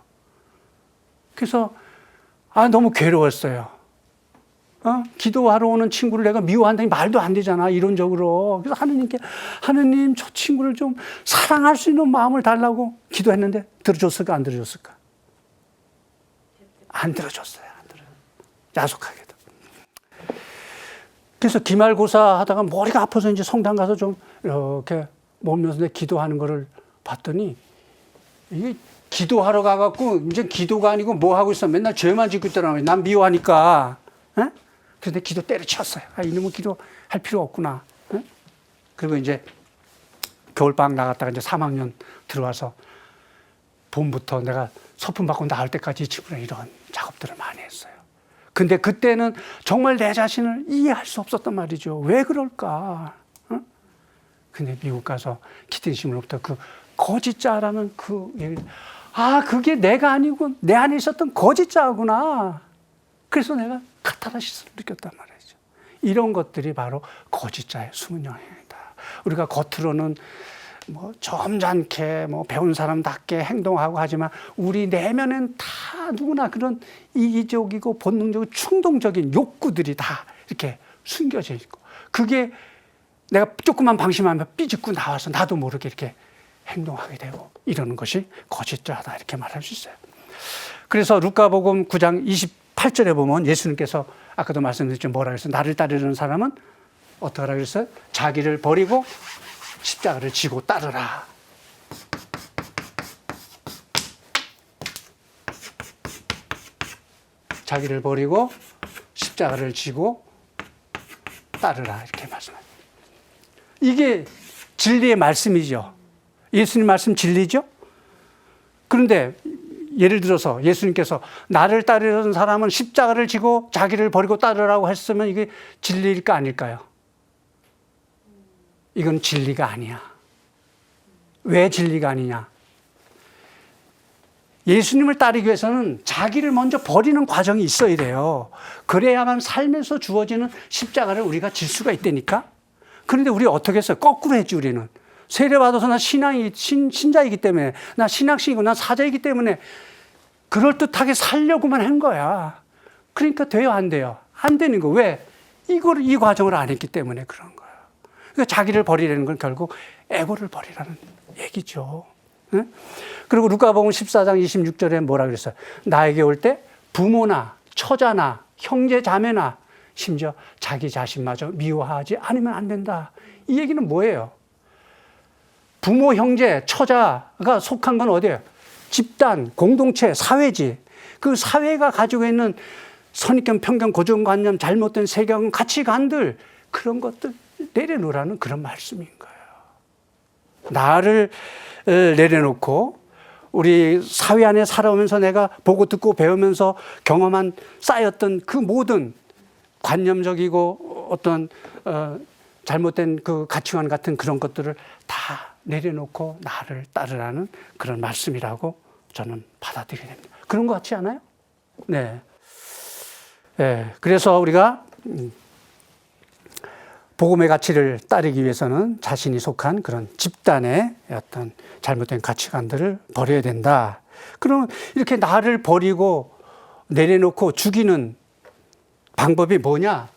그래서 너무 괴로웠어요. 기도하러 오는 친구를 내가 미워한다니 말도 안 되잖아, 이론적으로. 그래서 하느님께 하느님 저 친구를 좀 사랑할 수 있는 마음을 달라고 기도했는데 들어줬을까 안 들어줬을까? 안 들어줬어요. 안 들어줬어요. 야속하게도. 그래서 기말고사 하다가 머리가 아파서 이제 성당 가서 좀 이렇게 몸면서 기도하는 거를 봤더니 이게 기도하러 가갖고 이제 기도가 아니고 뭐 하고 있어. 맨날 죄만 짓고 있더라고요. 난 미워하니까. 에? 그런데 기도 때려쳤어요. 아, 이놈은 기도할 필요 없구나. 에? 그리고 이제 겨울방학 나갔다가 이제 3학년 들어와서 봄부터 내가 서품 받고 나올 때까지 집으로 이런 작업들을 많이 했어요. 근데 그때는 정말 내 자신을 이해할 수 없었단 말이죠. 왜 그럴까? 어? 근데 미국 가서 기태심으로부터 그 거짓자라는 그 얘기, 아, 그게 내가 아니고 내 안에 있었던 거짓자구나. 그래서 내가 카타르시스를 느꼈단 말이죠. 이런 것들이 바로 거짓자의 숨은 영향이다. 우리가 겉으로는 뭐 점잖게 뭐 배운 사람답게 행동하고 하지만 우리 내면엔 다 누구나 그런 이기적이고 본능적이고 충동적인 욕구들이 다 이렇게 숨겨져 있고, 그게 내가 조금만 방심하면 삐집고 나와서 나도 모르게 이렇게 행동하게 되고 이러는 것이 거짓자다, 이렇게 말할 수 있어요. 그래서 루카복음 9장 28절에 보면 예수님께서 아까도 말씀드렸죠. 뭐라 그랬어요? 나를 따르는 사람은 어떻게 하라 그랬어요? 자기를 버리고 십자가를 지고 따르라. 자기를 버리고 십자가를 지고 따르라, 이렇게 말씀합니다. 이게 진리의 말씀이죠. 예수님 말씀 진리죠. 그런데 예를 들어서 예수님께서 나를 따르는 사람은 십자가를 지고 자기를 버리고 따르라고 했으면 이게 진리일까 아닐까요? 이건 진리가 아니야. 왜 진리가 아니냐? 예수님을 따르기 위해서는 자기를 먼저 버리는 과정이 있어야 돼요. 그래야만 삶에서 주어지는 십자가를 우리가 질 수가 있다니까. 그런데 우리 어떻게 했어요? 거꾸로 했지. 우리는 세례받아서 나 신자이기 때문에, 나 신학생이고 나 사자이기 때문에 그럴듯하게 살려고만 한 거야. 그러니까 돼요, 안 돼요? 안 되는 거. 왜? 이 과정을 안 했기 때문에 그런 거야. 그러니까 자기를 버리라는 건 결국 에고를 버리라는 얘기죠. 응? 그리고 루카복음 14장 26절에 뭐라 그랬어요? 나에게 올 때 부모나 처자나 형제 자매나 심지어 자기 자신마저 미워하지 않으면 안 된다. 이 얘기는 뭐예요? 부모, 형제, 처자가 속한 건 어디예요? 집단, 공동체, 사회지. 그 사회가 가지고 있는 선입견, 편견, 고정관념, 잘못된 세경, 가치관들, 그런 것들 내려놓으라는 그런 말씀인 거예요. 나를 내려놓고 우리 사회 안에 살아오면서 내가 보고 듣고 배우면서 경험한 쌓였던 그 모든 관념적이고 어떤 잘못된 그 가치관 같은 그런 것들을 다 내려놓고 나를 따르라는 그런 말씀이라고 저는 받아들이게 됩니다. 그런 것 같지 않아요? 네. 네. 그래서 우리가 복음의 가치를 따르기 위해서는 자신이 속한 그런 집단의 어떤 잘못된 가치관들을 버려야 된다. 그러면 이렇게 나를 버리고 내려놓고 죽이는 방법이 뭐냐?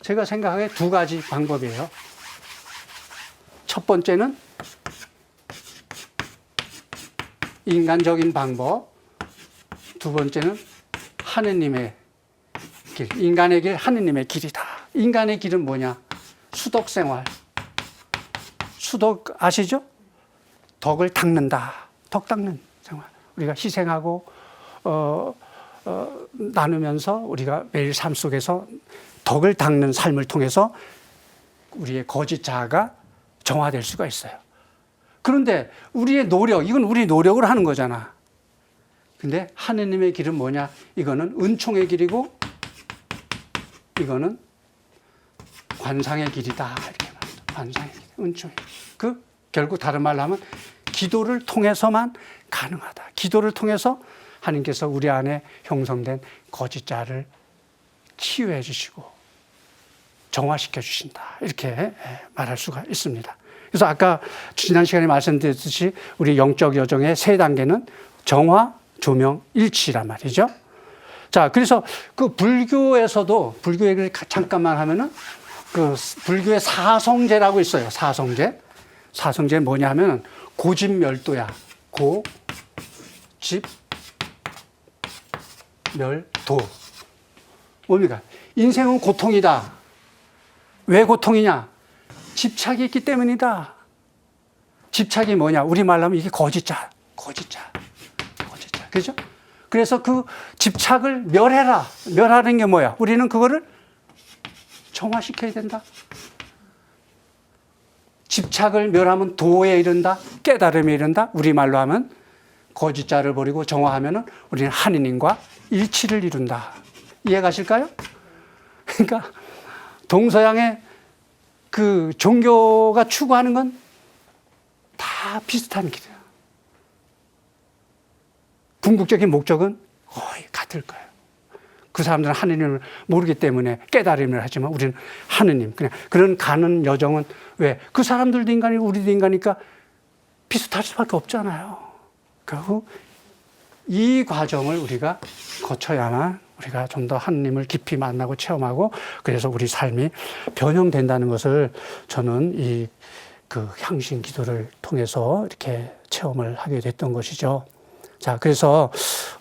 제가 생각하기에 두 가지 방법이에요. 첫 번째는 인간적인 방법, 두 번째는 하느님의 길. 인간의 길, 하느님의 길이다. 인간의 길은 뭐냐? 수덕 생활. 수덕 아시죠? 덕을 닦는다. 덕 닦는 생활. 우리가 희생하고 나누면서 우리가 매일 삶 속에서 덕을 닦는 삶을 통해서 우리의 거짓 자아가 정화될 수가 있어요. 그런데 우리의 노력, 이건 우리 노력을 하는 거잖아. 근데 하느님의 길은 뭐냐? 이거는 은총의 길이고 이거는 관상의 길이다. 이렇게 말합니다. 관상의 길, 은총의 길. 결국 다른 말로 하면 기도를 통해서만 가능하다. 기도를 통해서 하나님께서 우리 안에 형성된 거짓 자를 치유해 주시고 정화시켜 주신다. 이렇게 말할 수가 있습니다. 그래서 아까 지난 시간에 말씀드렸듯이 우리 영적 여정의 세 단계는 정화, 조명, 일치란 말이죠. 자, 그래서 그 불교에서도 불교 얘기를 잠깐만 하면은 그 불교의 사성제라고 있어요. 사성제. 사성제는 뭐냐 하면은 고집멸도야. 고집멸도. 뭡니까? 인생은 고통이다. 왜 고통이냐? 집착이 있기 때문이다. 집착이 뭐냐? 우리말로 하면 이게 거짓자. 그죠? 그래서 그 집착을 멸해라. 멸하는 게 뭐야? 우리는 그거를 정화시켜야 된다. 집착을 멸하면 도에 이른다. 깨달음에 이른다. 우리말로 하면 거짓자를 버리고 정화하면은 우리는 하느님과 일치를 이룬다. 이해가실까요? 그러니까 동서양의 그 종교가 추구하는 건 다 비슷한 길이에요. 궁극적인 목적은 거의 같을 거예요. 그 사람들은 하느님을 모르기 때문에 깨달음을 하지만 우리는 하느님, 그냥 그런 가는 여정은 왜? 그 사람들도 인간이고 우리도 인간이니까 비슷할 수밖에 없잖아요. 그리고 이 과정을 우리가 거쳐야만 우리가 좀 더 하느님을 깊이 만나고 체험하고 그래서 우리 삶이 변형된다는 것을 저는 이 그 향신 기도를 통해서 이렇게 체험을 하게 됐던 것이죠. 자, 그래서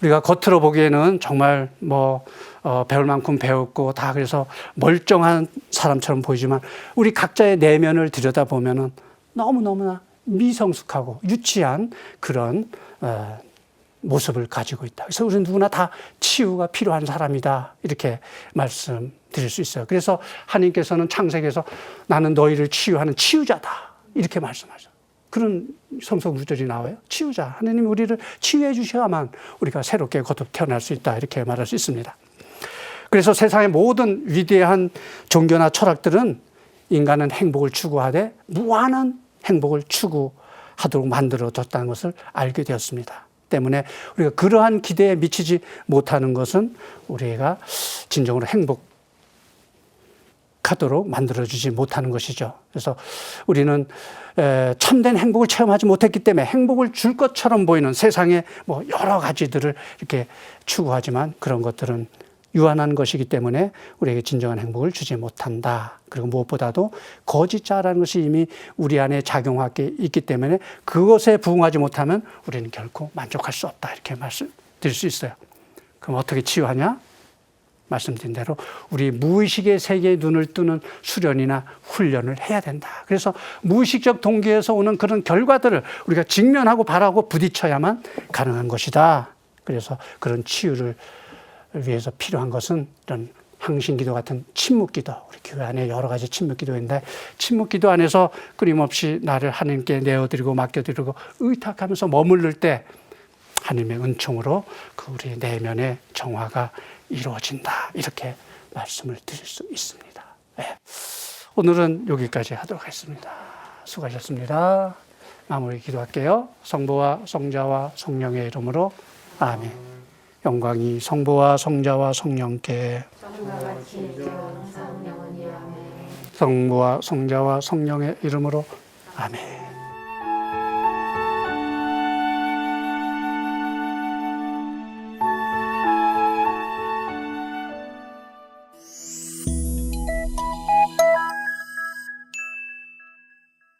우리가 겉으로 보기에는 정말 배울 만큼 배웠고 다 그래서 멀쩡한 사람처럼 보이지만 우리 각자의 내면을 들여다보면은 너무너무나 미성숙하고 유치한 그런 모습을 가지고 있다. 그래서 우리는 누구나 다 치유가 필요한 사람이다. 이렇게 말씀드릴 수 있어요. 그래서 하나님께서는 창세기에서 나는 너희를 치유하는 치유자다. 이렇게 말씀하죠. 그런 성서 구절이 나와요. 치유자. 하나님이 우리를 치유해 주셔야만 우리가 새롭게 거듭 태어날 수 있다. 이렇게 말할 수 있습니다. 그래서 세상의 모든 위대한 종교나 철학들은 인간은 행복을 추구하되 무한한 행복을 추구하도록 만들어졌다는 것을 알게 되었습니다. 때문에 우리가 그러한 기대에 미치지 못하는 것은 우리가 진정으로 행복하도록 만들어주지 못하는 것이죠. 그래서 우리는 참된 행복을 체험하지 못했기 때문에 행복을 줄 것처럼 보이는 세상의 여러 가지들을 이렇게 추구하지만 그런 것들은 유한한 것이기 때문에 우리에게 진정한 행복을 주지 못한다. 그리고 무엇보다도 거짓자라는 것이 이미 우리 안에 작용하고 있기 때문에 그것에 부응하지 못하면 우리는 결코 만족할 수 없다. 이렇게 말씀드릴 수 있어요. 그럼 어떻게 치유하냐? 말씀드린 대로 우리 무의식의 세계에 눈을 뜨는 수련이나 훈련을 해야 된다. 그래서 무의식적 동기에서 오는 그런 결과들을 우리가 직면하고 바라고 부딪혀야만 가능한 것이다. 그래서 그런 치유를 위해서 필요한 것은 이런 항신기도 같은 침묵기도, 우리 교회 안에 여러 가지 침묵기도인데 침묵기도 안에서 끊임없이 나를 하나님께 내어드리고 맡겨드리고 의탁하면서 머무를 때 하나님의 은총으로 그 우리 내면의 정화가 이루어진다. 이렇게 말씀을 드릴 수 있습니다. 네. 오늘은 여기까지 하도록 하겠습니다. 수고하셨습니다. 마무리 기도할게요. 성부와 성자와 성령의 이름으로 아멘. 영광이 성부와 성자와 성령께 성부와 성자와 성령의 이름으로 아멘.